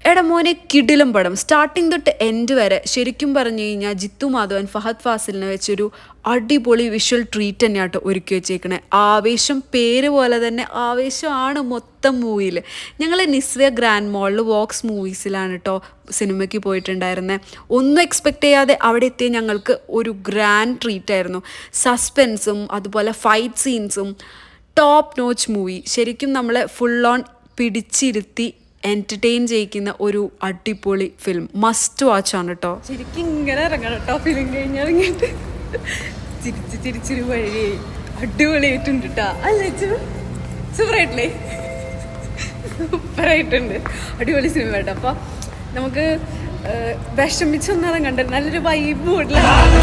എടാ മോനെ കിടിലം പടം സ്റ്റാർട്ടിങ് തൊട്ട് എൻഡ് വരെ ശരിക്കും പറഞ്ഞു കഴിഞ്ഞാൽ ജിത്തു മാധവൻ ഫഹദ് ഫാസിലിനെ വെച്ചൊരു അടിപൊളി വിഷ്വൽ ട്രീറ്റ് തന്നെയാട്ടോ ഒരുക്കി വെച്ചേക്കണേ. ആവേശം പേര് പോലെ തന്നെ ആവേശമാണ് മൊത്തം മൂവിയിൽ. ഞങ്ങൾ നിസ്വ ഗ്രാൻഡ് മോളിൽ വോക്സ് മൂവീസിലാണ് കേട്ടോ സിനിമയ്ക്ക് പോയിട്ടുണ്ടായിരുന്നത്. ഒന്നും എക്സ്പെക്റ്റ് ചെയ്യാതെ അവിടെ എത്തിയ ഞങ്ങൾക്ക് ഒരു ഗ്രാൻഡ് ട്രീറ്റ് ആയിരുന്നു. സസ്പെൻസും അതുപോലെ ഫൈറ്റ് സീൻസും ടോപ്പ് നോച്ച് മൂവി. ശരിക്കും നമ്മളെ ഫുൾ ഓൺ പിടിച്ചിരുത്തി എൻ്റർടൈൻ ചെയ്യിക്കുന്ന ഒരു അടിപൊളി ഫിലിം. മസ്റ്റ് വാച്ച് ആണ് കേട്ടോ. ശരിക്കും ഇങ്ങനെ ഇറങ്ങണം കേട്ടോ ഫിലിം കഴിഞ്ഞിറങ്ങിയിട്ട്. ചിരിച്ചൊരു വഴി അടിപൊളിയായിട്ടുണ്ട് കേട്ടോ. അല്ലേ സൂപ്പറായിട്ടില്ലേ? സൂപ്പറായിട്ടുണ്ട്, അടിപൊളി സിനിമ കേട്ടോ. അപ്പം നമുക്ക് വിഷമിച്ചൊന്നും കണ്ടിട്ട് നല്ലൊരു വൈബ് കൂടുതലാണ്.